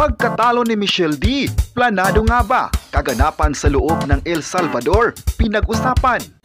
Pagkatalo ni Michelle D, planado nga ba? Kaganapan sa loob ng El Salvador, pinag-usapan.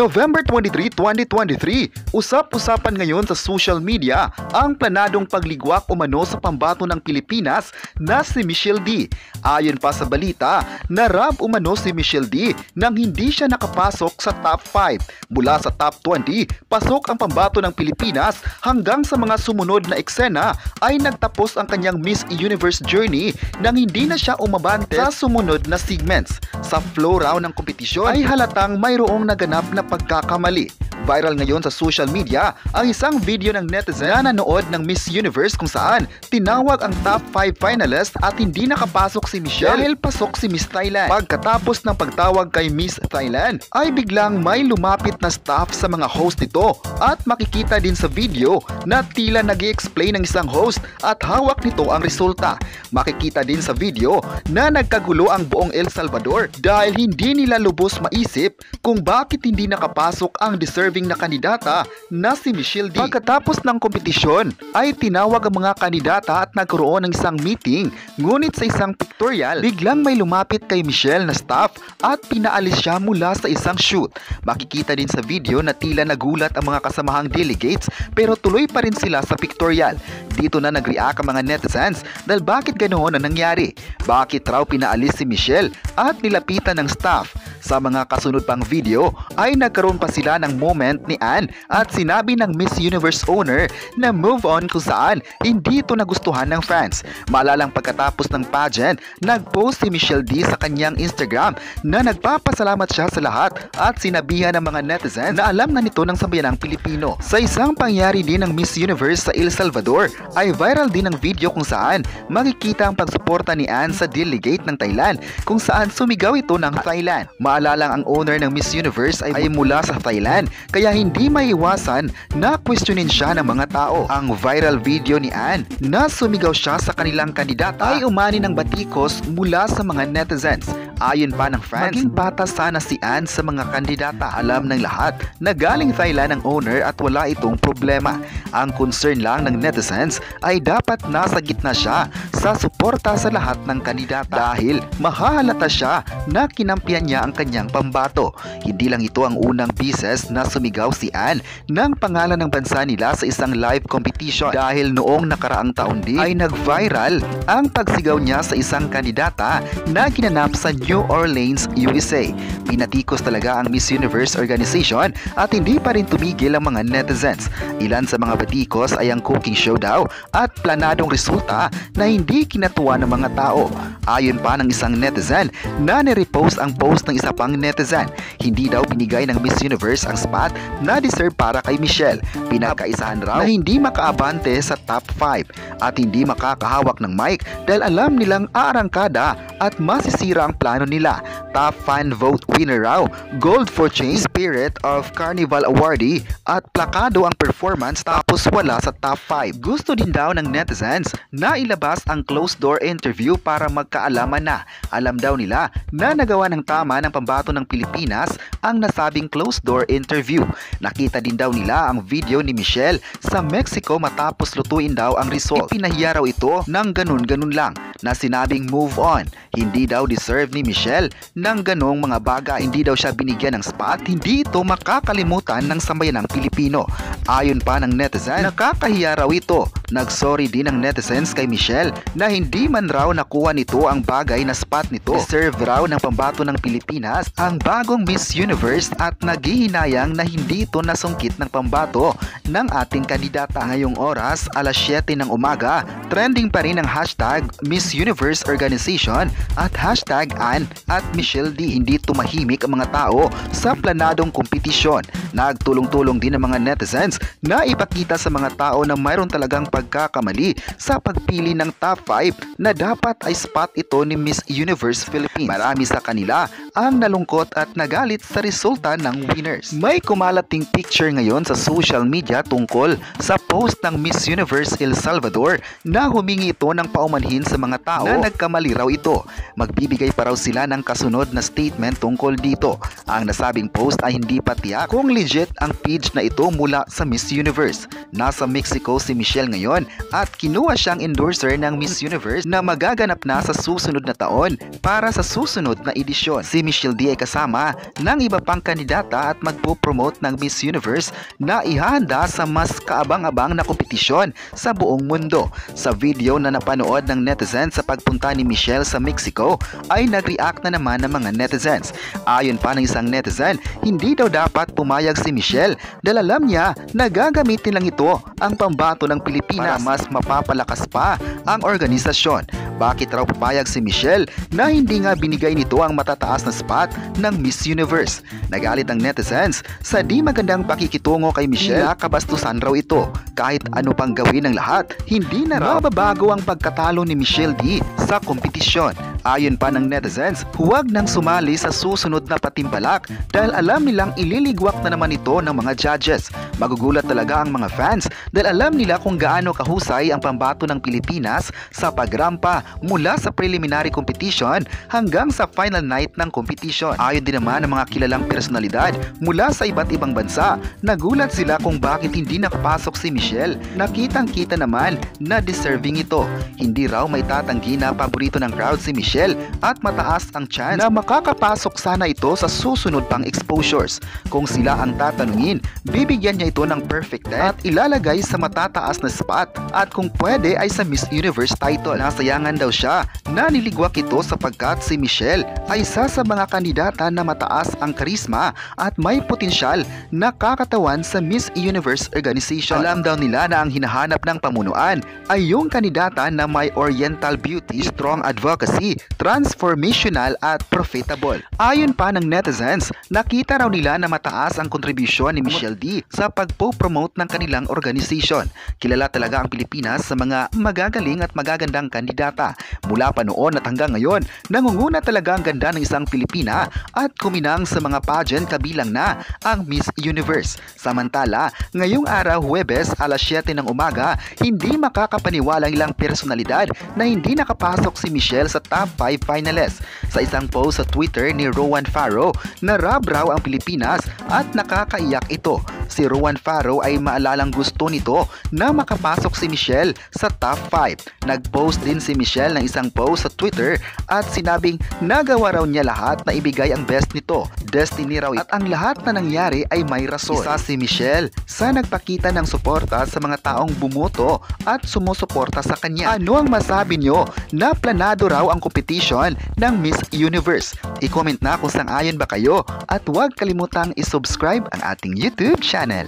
November 23, 2023, usap-usapan ngayon sa social media ang planadong pagligwak umano sa pambato ng Pilipinas na si Michelle D. Ayon pa sa balita, narab umano si Michelle D nang hindi siya nakapasok sa top 5. Mula sa top 20, pasok ang pambato ng Pilipinas hanggang sa mga sumunod na eksena ay nagtapos ang kanyang Miss Universe journey nang hindi na siya umabante sa sumunod na segments. Sa flow round ng kompetisyon ay halatang mayroong naganap na pagkakamali. Viral ngayon sa social media ang isang video ng netizen na nanood ng Miss Universe kung saan tinawag ang top 5 finalist at hindi nakapasok si Michelle dahil pasok si Miss Thailand. Pagkatapos ng pagtawag kay Miss Thailand ay biglang may lumapit na staff sa mga host nito at makikita din sa video na tila nag-i-explain ng isang host at hawak nito ang resulta. Makikita din sa video na nagkagulo ang buong El Salvador dahil hindi nila lubos maisip kung bakit hindi nakapasok ang deserving na kandidata na si Michelle D. Pagkatapos ng kompetisyon ay tinawag ang mga kandidata at nagkaroon ng isang meeting, ngunit sa isang pictorial biglang may lumapit kay Michelle na staff at pinaalis siya mula sa isang shoot. Makikita din sa video na tila nagulat ang mga kasamahang delegates pero tuloy pa rin sila sa pictorial. Dito na nag-react ang mga netizens dahil bakit ganoon ang nangyari? Bakit raw pinaalis si Michelle at nilapitan ng staff? Sa mga kasunod pang video ay nagkaroon pa sila ng moment ni Anne at sinabi ng Miss Universe owner na move on kung saan hindi ito nagustuhan ng fans. Maalalang pagkatapos ng pageant, nag-post si Michelle D sa kanyang Instagram na nagpapasalamat siya sa lahat at sinabihan ng mga netizens na alam na nito ng sambayanang Pilipino. Sa isang pangyari din ng Miss Universe sa El Salvador ay viral din ang video kung saan makikita ang pagsuporta ni Anne sa delegate ng Thailand kung saan sumigaw ito ng Thailand. Maalalang ang owner ng Miss Universe ay mula sa Thailand kaya hindi maiwasan na questionin siya ng mga tao. Ang viral video ni Anne na sumigaw siya sa kanilang kandidata ay umani ng batikos mula sa mga netizens. Ayon pa ng fans, maging patas sana si Anne sa mga kandidata. Alam ng lahat na galing Thailand ang owner at wala itong problema. Ang concern lang ng netizens ay dapat nasa gitna siya sa suporta sa lahat ng kandidata dahil mahahalata siya na kinampihan niya ang kanyang pambato. Hindi lang ito ang unang beses na sumigaw si Anne ng pangalan ng bansa nila sa isang live competition dahil noong nakaraang taon din ay nag-viral ang pagsigaw niya sa isang kandidata na ginanap sa New Orleans, USA. Pinatikos talaga ang Miss Universe organization at hindi pa rin tumigil ang mga netizens. Ilan sa mga batikos ay ang cooking show daw at planadong resulta na hindi kinatuwa ng mga tao. Ayon pa ng isang netizen na nirepost ang post ng isa pang netizen. Hindi daw binigay ng Miss Universe ang spot na deserve para kay Michelle. Pinagkaisahan raw na hindi makaabante sa top 5 at hindi makakahawak ng mic dahil alam nilang aarangkada at masisira ang plano nila. Top fan vote winner raw, Gold for Change, Spirit of Carnival awardee at plakado ang performance tapos wala sa top 5. Gusto din daw ng netizens na ilabas ang closed door interview para magkaalaman na. Alam daw nila na nagawa ng tama ng pambato ng Pilipinas ang nasabing closed door interview. Nakita din daw nila ang video ni Michelle sa Mexico matapos lutuin daw ang result. Ipinahiya raw ito ng ganun-ganun lang na sinabing move on. Hindi daw deserve ni Michelle ng ganong mga bagay. Hindi daw siya binigyan ng spot. Hindi ito makakalimutan ng sambayanang Pilipino. Ayon pa ng netizen, nakakahiya raw ito. Nagsorry din ang netizens kay Michelle na hindi man raw nakuha nito ang bagay na spot nito. Deserve raw ng pambato ng Pilipinas ang bagong Miss Universe at naghihinayang na hindi ito nasungkit ng pambato ng ating kandidata. Ngayong oras, alas 7 ng umaga, trending pa rin ang hashtag Miss Universe Organization at hashtag Anne at Michelle D. Hindi tumahimik ang mga tao sa planadong kompetisyon. Nagtulong-tulong din ang mga netizens na ipakita sa mga tao na mayroon talagang pagkakamali sa pagpili ng top 5 na dapat ay spot ito ni Miss Universe Philippines. Marami sa kanila ang nalungkot at nagalit sa resulta ng winners. May kumalating picture ngayon sa social media tungkol sa post ng Miss Universe El Salvador na humingi ito ng paumanhin sa mga tao na nagkamali raw ito. Magbibigay pa raw sila ng kasunod na statement tungkol dito. Ang nasabing post ay hindi pa tiyak kung legit ang page na ito mula sa Miss Universe. Nasa Mexico si Michelle ngayon at kinuha siyang endorser ng Miss Universe na magaganap na sa susunod na taon para sa susunod na edisyon. Si Michelle D ay kasama ng iba pang kandidata at magpo-promote ng Miss Universe na ihahanda sa mas kaabang-abang na kompetisyon sa buong mundo. Sa video na napanood ng netizens sa pagpunta ni Michelle sa Mexico ay nag-react na naman ng mga netizens. Ayon pa ng isang netizen, hindi daw dapat pumayag si Michelle dahil alam niya na gagamitin lang ito ang pambato ng Pilipinas para mas mapapalakas pa ang organisasyon. Bakit raw papayag si Michelle na hindi nga binigay nito ang matataas na spot ng Miss Universe? Nagalit ang netizens sa di magandang pakikitungo kay Michelle. Kabastusan raw ito. Kahit ano pang gawin ng lahat, hindi na raw mababago ang pagkatalo ni Michelle D sa kompetisyon. Ayon pa ng netizens, huwag nang sumali sa susunod na patimpalak dahil alam nilang ililigwak na naman ito ng mga judges. Magugulat talaga ang mga fans dahil alam nila kung gaano kahusay ang pambato ng Pilipinas sa pagrampa mula sa preliminary competition hanggang sa final night ng competition. Ayon din naman ng mga kilalang personalidad mula sa iba't ibang bansa, nagulat sila kung bakit hindi nakapasok si Michelle. Nakitang-kita naman na deserving ito. Hindi raw may tatanggi na paborito ng crowd si Michelle at mataas ang chance na makakapasok sana ito sa susunod pang exposures. Kung sila ang tatanungin, bibigyan niya ito ng perfect 10 at ilalagay sa matataas na spot at kung pwede ay sa Miss Universe title. Nasayangan daw siya na niligwak ito sapagkat si Michelle ay isa sa mga kandidata na mataas ang karisma at may potensyal na kakatawan sa Miss Universe organization. Alam daw nila na ang hinahanap ng pamunuan ay yung kandidata na may oriental beauty, strong advocacy, transformational at profitable. Ayon pa ng netizens, nakita raw nila na mataas ang kontribusyon ni Michelle D sa pagpo-promote ng kanilang organization. Kilala talaga ang Pilipinas sa mga magagaling at magagandang kandidata. Mula pa noon at hanggang ngayon, nangunguna talaga ang ganda ng isang Pilipina at kuminang sa mga pageant kabilang na ang Miss Universe. Samantala, ngayong araw Huwebes alas 7 ng umaga, hindi makakapaniwala ilang personalidad na hindi nakapasok si Michelle sa top 5 finalists. Sa isang post sa Twitter ni Rowan Farrow, narab raw ang Pilipinas at nakakaiyak ito. Si Rowan Farrow ay maalalang gusto nito na makapasok si Michelle sa top 5. Nag-post din si Michelle ng isang post sa Twitter at sinabing nagawa raw niya lahat na ibigay ang best nito. Destiny raw at ang lahat na nangyari ay may rason. Isa si Michelle sa nagpakita ng suporta sa mga taong bumoto at sumusuporta sa kanya. Ano ang masabi nyo na planado raw ang competition ng Miss Universe? I-comment na kung sang-ayon ba kayo at huwag kalimutang i-subscribe ang ating YouTube channel.